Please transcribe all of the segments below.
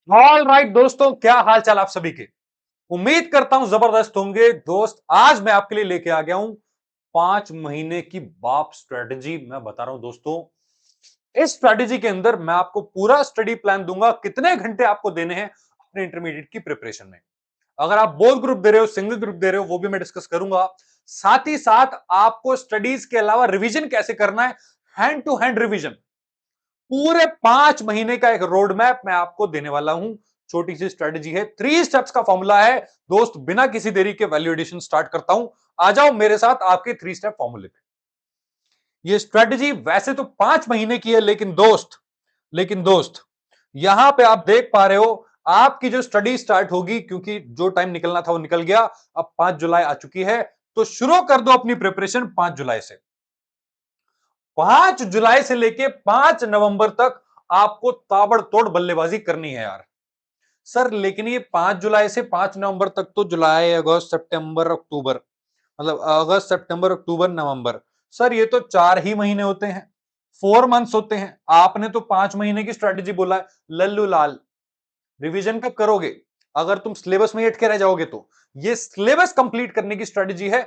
All right दोस्तों, क्या हाल चाल आप सभी के। उम्मीद करता हूं जबरदस्त होंगे दोस्त। आज मैं आपके लिए लेके आ गया हूं 5 महीने की बाप स्ट्रेटजी। मैं बता रहा हूं दोस्तों, इस स्ट्रेटजी के अंदर मैं आपको पूरा स्टडी प्लान दूंगा, कितने घंटे आपको देने हैं अपने इंटरमीडिएट की प्रिपरेशन में। अगर आप बोथ ग्रुप दे रहे हो, सिंगल ग्रुप दे रहे हो, वो भी मैं डिस्कस करूंगा। साथ ही साथ आपको स्टडीज के अलावा रिवीजन कैसे करना है, हैंड टू हैंड रिवीजन, पूरे 5 महीने का एक रोड मैप मैं आपको देने वाला हूं। छोटी सी स्ट्रेटेजी है, 3 स्टेप्स का फॉर्मूला है दोस्त। बिना किसी देरी के वैल्यू एडिशन स्टार्ट करता हूं। आ जाओ मेरे साथ आपके 3 स्टेप फॉर्मूले पे। ये स्ट्रेटेजी वैसे तो 5 महीने की है, लेकिन दोस्त यहां पे आप देख पा रहे हो, आपकी जो स्टडी स्टार्ट होगी, क्योंकि जो टाइम निकलना था वो निकल गया। अब 5 जुलाई आ चुकी है, तो शुरू कर दो अपनी प्रिपरेशन 5 जुलाई से। 5 जुलाई से लेके 5 नवंबर तक आपको ताबड़तोड़ बल्लेबाजी करनी है यार। सर लेकिन ये 5 जुलाई से 5 नवंबर तक तो जुलाई, अगस्त, सितंबर, अक्टूबर, मतलब अगस्त, सितंबर, अक्टूबर, नवंबर। सर ये तो 4 ही महीने होते हैं, 4 मंथ्स होते हैं। आपने तो 5 महीने की स्ट्रेटेजी बोला है। लल्लू लाल, रिवीजन कब करोगे? अगर तुम सिलेबस में ही अटके रह जाओगे तो। ये सिलेबस कंप्लीट करने की स्ट्रेटेजी है,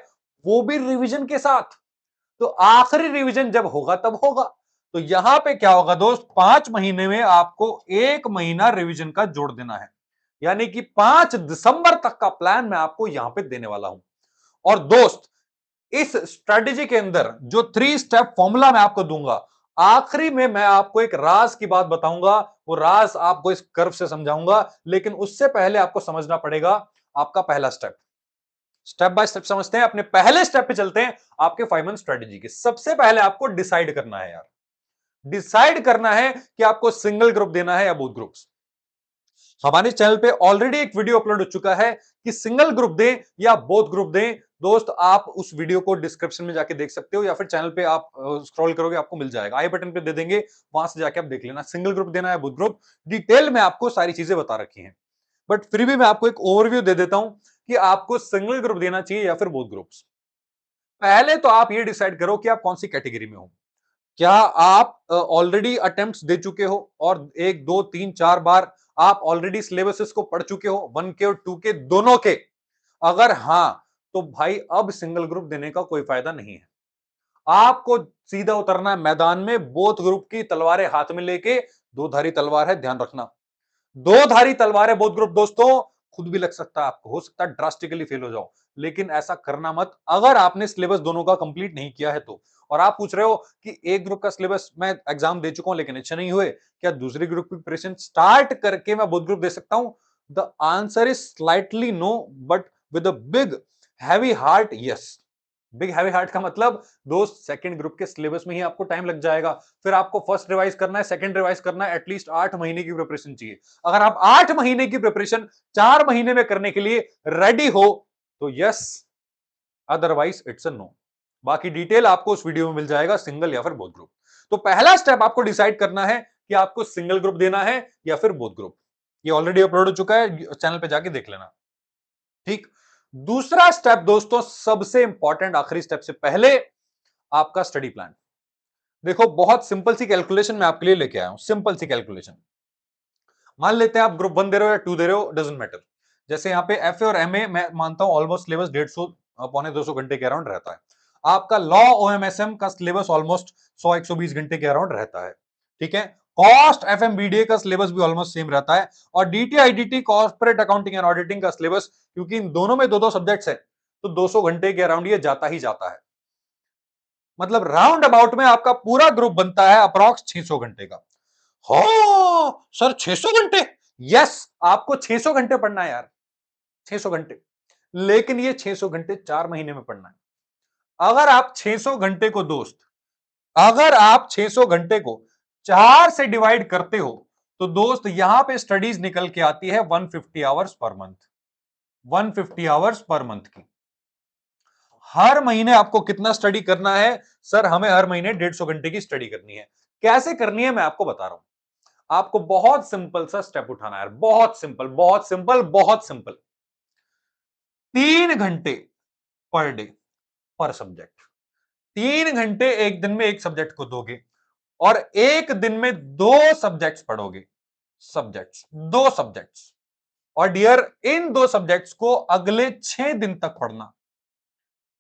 वो भी रिवीजन के साथ। तो आखिरी रिवीजन जब होगा तब होगा। तो यहां पे क्या होगा दोस्त, 5 महीने में आपको 1 महीना रिवीजन का जोड़ देना है। यानी कि 5 दिसंबर तक का प्लान मैं आपको यहां पे देने वाला हूं। और दोस्त, इस स्ट्रेटेजी के अंदर जो 3 स्टेप फॉर्मूला मैं आपको दूंगा, आखिरी में मैं आपको एक राज की बात बताऊंगा। वो राज आपको इस कर्व से समझाऊंगा, लेकिन उससे पहले आपको समझना पड़ेगा आपका पहला स्टेप। स्टेप बाय स्टेप समझते हैं, अपने पहले स्टेप पे चलते हैं। आपके 5 मंथ स्ट्रेटेजी के सबसे पहले आपको डिसाइड करना है यार, डिसाइड करना है कि आपको सिंगल ग्रुप देना है या बोथ ग्रुप्स। हमारे चैनल पे ऑलरेडी एक वीडियो अपलोड हो चुका है कि सिंगल ग्रुप दें या बोथ ग्रुप दें। दोस्त आप उस वीडियो को डिस्क्रिप्शन में जाके देख सकते हो, या फिर चैनल पे आप स्क्रॉल करोगे आपको मिल जाएगा, आई बटन पे दे देंगे, वहां से जाके आप देख लेना सिंगल ग्रुप देना है बोथ ग्रुप। डिटेल में आपको सारी चीजें बता रखी हैं, बट फिर भी मैं आपको एक ओवरव्यू दे देता हूं कि आपको सिंगल ग्रुप देना चाहिए या फिर बोथ ग्रुप्स। पहले तो आप ये डिसाइड करो कि आप कौन सी कैटेगरी में हो। क्या आप ऑलरेडी अटेम्प्ट्स दे चुके हो और 1 2 3 4 बार आप ऑलरेडी सिलेबसेस को पढ़ चुके हो, 1 के और 2 के दोनों के? अगर हां, तो भाई अब सिंगल ग्रुप देने का कोई फायदा नहीं है। आपको सीधा उतरना है मैदान में, बोथ ग्रुप की तलवारें हाथ में लेके। दो धारी तलवार है, ध्यान रखना। दो धारी तलवार है बोथ ग्रुप दोस्तों। खुद भी लग सकता है आपको, हो सकता है ड्रास्टिकली फेल हो जाओ, लेकिन ऐसा करना मत अगर आपने सिलेबस दोनों का कंप्लीट नहीं किया है तो। और आप पूछ रहे हो कि एक ग्रुप का सिलेबस मैं एग्जाम दे चुका हूं लेकिन अच्छे नहीं हुए, क्या दूसरी ग्रुप की प्रिपरेशन स्टार्ट करके मैं बोथ ग्रुप दे सकता हूं? The answer is slightly no, but with a big heavy heart yes. Big heavy heart का मतलब दोस्त, सेकंड ग्रुप के सिलेबस में ही आपको टाइम लग जाएगा। फिर आपको फर्स्ट रिवाइज करना है, सेकंड रिवाइज करना है, एटलीस्ट 8 महीने की प्रिपरेशन चाहिए। अगर आप 8 महीने की प्रिपरेशन 4 महीने में करने के लिए रेडी हो तो yes, otherwise it's a no. बाकी डिटेल आपको उस वीडियो में मिल जाएगा, सिंगल या फिर बोथ ग्रुप। तो पहला स्टेप आपको डिसाइड करना है कि आपको सिंगल ग्रुप देना है या फिर बोथ ग्रुप। ये ऑलरेडी अपलोड हो चुका है, चैनल पे जाके देख लेना। ठीक। दूसरा स्टेप दोस्तों, सबसे इंपॉर्टेंट, आखिरी स्टेप से पहले, आपका स्टडी प्लान। देखो बहुत सिंपल सी कैलकुलेशन मैं आपके लिए लेके आया हूं, सिंपल सी कैलकुलेशन। मान लेते हैं आप ग्रुप 1 दे रहे हो या 2 दे रहे हो, डजेंट मैटर। जैसे यहाँ पे एफ और एमए मैं मानता हूं ऑलमोस्ट सिलेबस 150 पौने 200 घंटे के अराउंड रहता है। आपका लॉ ओएमएसएम का सिलेबस ऑलमोस्ट 100 120 घंटे के अराउंड रहता है। ठीक है। कॉस्ट एफएमबीडीए का सिलेबस भी ऑलमोस्ट सेम रहता है। और डीटीआईडीटी कॉर्पोरेट अकाउंटिंग एंड ऑडिटिंग का सिलेबस, क्योंकि इन दोनों में दो दो सब्जेक्ट्स है, तो 200 घंटे के अराउंड ये जाता ही जाता है। मतलब राउंड अबाउट में आपका पूरा ग्रुप बनता है अप्रॉक्स 600 घंटे का। हो सर 600 घंटे? यस, आपको 600 घंटे पढ़ना है यार, 600 घंटे। लेकिन ये 600 घंटे 4 महीने में पढ़ना है। अगर आप 600 घंटे को दोस्त, अगर आप 600 घंटे को 4 से डिवाइड करते हो, तो दोस्त यहां पे स्टडीज निकल के आती है 150 hours per month. 150 hours per month की। हर महीने आपको कितना स्टडी करना है? सर हमें हर महीने 150 घंटे की स्टडी करनी है। कैसे करनी है मैं आपको बता रहा हूं। आपको बहुत सिंपल सा स्टेप उठाना है, बहुत सिंपल, बहुत सिंपल, बहुत सिंपल। 3 घंटे पर डे, पर सब्जेक्ट। 3 घंटे एक दिन में एक सब्जेक्ट को दोगे और एक दिन में 2 सब्जेक्ट्स पढ़ोगे। Subjects, 2 subjects. और डियर, इन 2 सब्जेक्ट्स को अगले 6 दिन तक पढ़ना।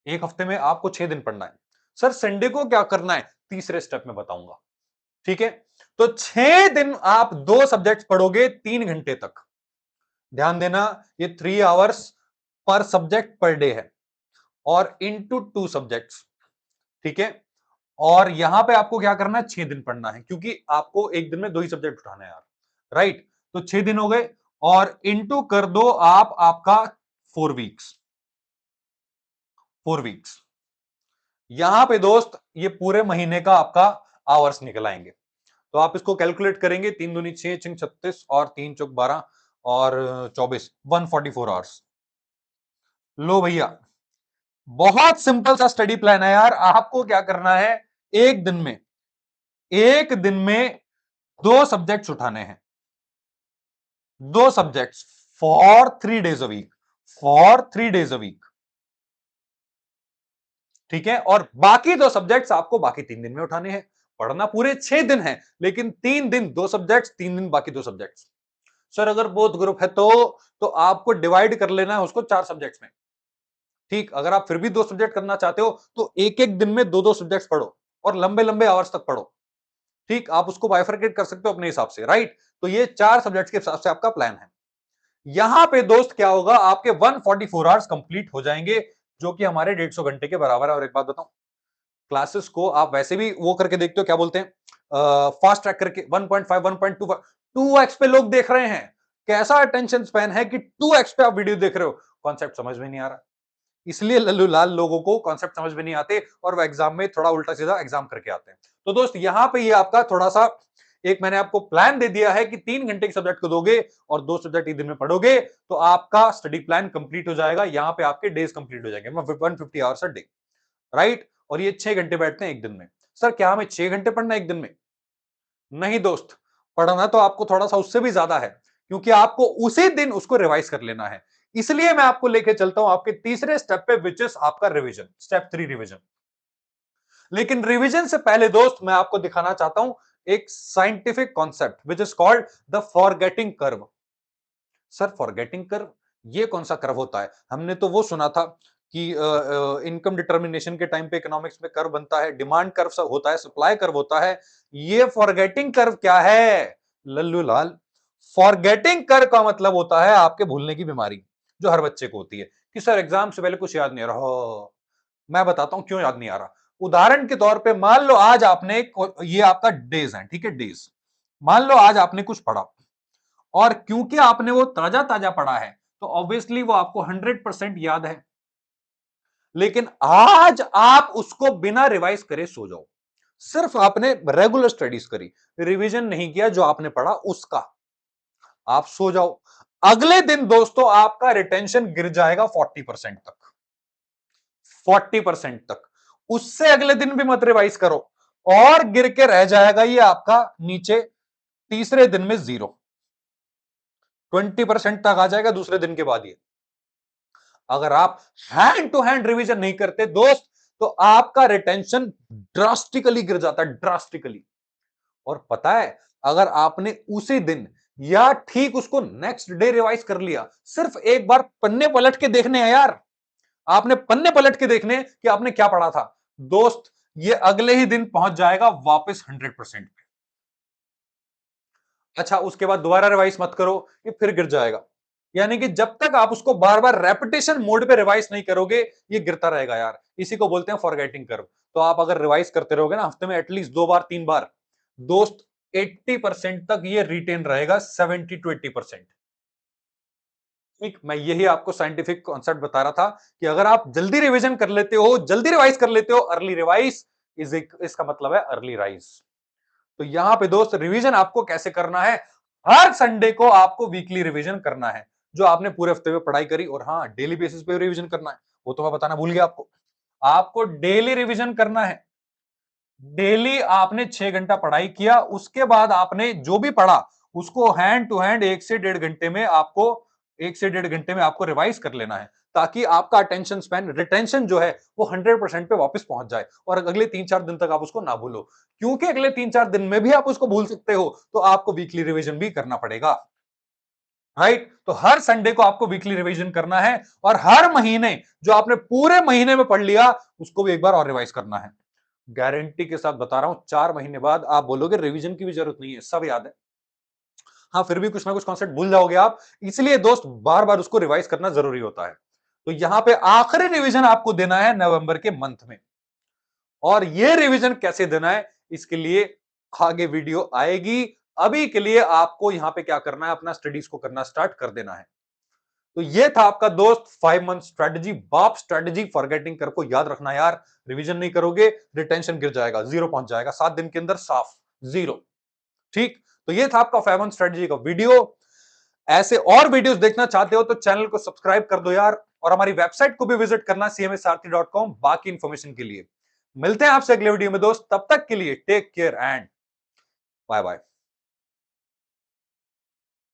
एक हफ्ते में आपको 6 दिन पढ़ना है। सर संडे को क्या करना है, तीसरे स्टेप में बताऊंगा। ठीक है, तो 6 दिन आप 2 सब्जेक्ट्स पढ़ोगे 3 घंटे तक। ध्यान देना, ये 3 hours per subject per day है और इनटू 2 सब्जेक्ट्स। ठीक है, और यहां पे आपको क्या करना है, 6 दिन पढ़ना है, क्योंकि आपको एक दिन में 2 ही सब्जेक्ट उठाने हैं यार। राइट, तो 6 दिन हो गए और इनटू कर दो आप आपका 4 वीक्स। 4 वीक्स, यहां पे दोस्त ये पूरे महीने का आपका आवर्स निकल आएंगे। तो आप इसको कैलकुलेट करेंगे, 3 दूनी 6, 6 36 और 3 चौक 12 और 24, 144 आवर्स। लो भैया, बहुत सिंपल सा स्टडी प्लान है यार। आपको क्या करना है, एक दिन में, एक दिन में 2 सब्जेक्ट्स उठाने हैं। 2 subjects for 3 days a week, for 3 days a week. ठीक है, और बाकी 2 सब्जेक्ट्स आपको बाकी 3 दिन में उठाने हैं। पढ़ना पूरे 6 दिन है, लेकिन 3 दिन 2 सब्जेक्ट्स, 3 दिन बाकी 2 सब्जेक्ट्स। सर अगर बोथ ग्रुप है तो आपको डिवाइड कर लेना है उसको 4 सब्जेक्ट्स में। ठीक, अगर आप फिर भी 2 सब्जेक्ट करना चाहते हो तो एक एक दिन में 2-2 सब्जेक्ट्स पढ़ो और लंबे लंबे आवर्स तक पढ़ो। ठीक, आप उसको बाइफरकेट कर सकते हो अपने हिसाब से। राइट, तो ये 4 सब्जेक्ट्स के हिसाब से आपका प्लान है। यहां पे दोस्त क्या होगा, आपके 144 आवर्स कंप्लीट हो जाएंगे, जो कि हमारे 150 घंटे के बराबर है। और एक बात बताऊं, क्लासेस को आप वैसे भी वो करके देखते हो, क्या बोलते हैं, फास्ट ट्रैक करके 1.5 1.25 2x पे लोग देख रहे हैं। कैसा अटेंशन स्पैन है कि 2x पे आप वीडियो देख रहे हो, कॉन्सेप्ट समझ में नहीं आ रहा। इसलिए लल्लू लाल लोगों को कॉन्सेप्ट समझ में नहीं आते और वो एग्जाम में थोड़ा उल्टा सीधा एग्जाम करके आते हैं। तो दोस्त यहां पे ये आपका थोड़ा सा एक मैंने आपको प्लान दे दिया है कि 3 घंटे के सब्जेक्ट को दोगे और 2 सब्जेक्ट एक दिन में पढ़ोगे तो आपका स्टडी प्लान कंप्लीट हो जाएगा। यहां पे आपके डेज कंप्लीट हो जाएंगे, 150 आवर्स अ डे। राइट, और ये 6 घंटे बैठते हैं एक दिन में। सर क्या हमें 6 घंटे पढ़ना है एक दिन में? नहीं दोस्त, पढ़ना तो आपको थोड़ा सा उससे भी ज्यादा है, क्योंकि आपको उसी दिन उसको रिवाइज कर लेना है। इसलिए मैं आपको लेके चलता हूं आपके तीसरे स्टेप पे, विच इज आपका रिवीजन, स्टेप 3 रिवीजन। लेकिन रिवीजन से पहले दोस्त मैं आपको दिखाना चाहता हूं एक scientific concept which is called the forgetting curve. Sir forgetting curve, ये कौन सा कर्व होता है? हमने तो वो सुना था कि इनकम डिटर्मिनेशन के टाइम पे इकोनॉमिक्स में कर्व बनता है, डिमांड कर्व होता है, सप्लाई कर्व होता है। ये फॉरगेटिंग कर्व क्या है लल्लू लाल? फॉरगेटिंग कर्व का मतलब होता है आपके भूलने की बीमारी, जो हर बच्चे को होती है कि सर एग्जाम से पहले कुछ याद नहीं आ रहा। मैं बताता हूं क्यों याद नहीं आ रहा। उदाहरण के तौर पे मान लो आज आपने, ये आपका डेज है, ठीक है, डेज। मान लो आज आपने कुछ पढ़ा और क्योंकि आपने वो ताजा ताजा पढ़ा है तो ऑब्वियसली वो आपको 100% याद है। लेकिन आज आप उसको बिना रिवाइज करे सो जाओ, सिर्फ आपने रेगुलर स्टडीज करी, रिवीजन नहीं किया जो आपने पढ़ा उसका, आप सो जाओ। अगले दिन दोस्तों आपका रिटेंशन गिर जाएगा 40% तक, 40% तक। उससे अगले दिन भी मत रिवाइज करो और गिर के रह जाएगा ये आपका नीचे तीसरे दिन में 20% तक आ जाएगा दूसरे दिन के बाद ये। अगर आप हैंड टू हैंड रिवीजन नहीं करते दोस्त तो आपका रिटेंशन ड्रास्टिकली गिर जाता है, ड्रास्टिकली। और पता है, अगर आपने उसी दिन या ठीक उसको नेक्स्ट डे रिवाइज कर लिया, सिर्फ एक बार पन्ने पलट के देखने हैं यार, आपने पन्ने पलट के देखने कि आपने क्या पढ़ा था दोस्त, ये अगले ही दिन पहुंच जाएगा वापस 100% पे। अच्छा, उसके बाद दोबारा रिवाइज मत करो, ये फिर गिर जाएगा। यानी कि जब तक आप उसको बार बार रेपिटेशन मोड पे रिवाइज नहीं करोगे, ये गिरता रहेगा यार। इसी को बोलते हैं फॉरगेटिंग कर्व। तो आप अगर रिवाइज करते रहोगे ना हफ्ते में एटलीस्ट 2 बार 3 बार, दोस्त 80% तक ये रिटेन रहेगा, 70 to 80%। ठीक, मैं यही आपको साइंटिफिक कॉन्सेप्ट बता रहा था कि अगर आप जल्दी रिवीजन कर लेते हो, जल्दी रिवाइज कर लेते हो, अर्ली रिवाइज इसका मतलब है अर्ली राइज। तो यहां पे दोस्त रिवीजन आपको कैसे करना है, हर संडे को आपको वीकली रिवीजन करना है, जो आपने पूरे हफ्ते में पढ़ाई करी। और हाँ, डेली बेसिस पे रिवीजन करना है, वो तो मैं बताना भूल गया आपको। आपको डेली रिवीजन करना है। डेली आपने 6 घंटा पढ़ाई किया, उसके बाद आपने जो भी पढ़ा उसको हैंड टू हैंड 1 से 1.5 घंटे में आपको 1 से 1.5 घंटे में आपको रिवाइज कर लेना है, ताकि आपका अटेंशन स्पैन, रिटेंशन जो है वो 100% पे वापस पहुंच जाए और अगले 3-4 दिन तक आप उसको ना भूलो। क्योंकि अगले 3-4 दिन में भी आप उसको भूल सकते हो, तो आपको वीकली रिवीजन भी करना पड़ेगा। राइट? तो हर संडे को आपको वीकली रिवीजन करना है और हर महीने जो आपने पूरे महीने में पढ़ लिया उसको भी एक बार और रिवाइज करना है। गारंटी के साथ बता रहा हूं, 4 महीने बाद आप बोलोगे रिवीजन की भी जरूरत नहीं है, सब याद है। हाँ, फिर भी कुछ ना कुछ कॉन्सेप्ट भूल जाओगे आप, इसलिए दोस्त बार-बार उसको रिवाइज करना जरूरी होता है। तो यहां पे आखिरी रिवीजन आपको देना है नवंबर के मंथ में। और ये रिवीजन कैसे देना है, इसके लिए आगे वीडियो आएगी। अभी के लिए आपको यहां पे क्या करना है, अपना स्टडीज को करना स्टार्ट कर देना है। तो ये था आपका दोस्त 5 मंथ स्ट्रेटजी, बाप स्ट्रेटजी फॉरगेटिंग कर को याद रखना यार। रिवीजन नहीं करोगे, रिटेंशन गिर जाएगा, जीरो पहुंच जाएगा 7 दिन के अंदर, साफ जीरो। ठीक, तो ये था आपका 5 मंथ स्ट्रेटजी का वीडियो। ऐसे और वीडियोस देखना चाहते हो तो चैनल को सब्सक्राइब कर दो यार, और हमारी वेबसाइट को भी विजिट करना cmsarthi.com बाकी इंफॉर्मेशन के लिए। मिलते हैं आपसे अगले वीडियो में दोस्त, तब तक के लिए take care and bye bye.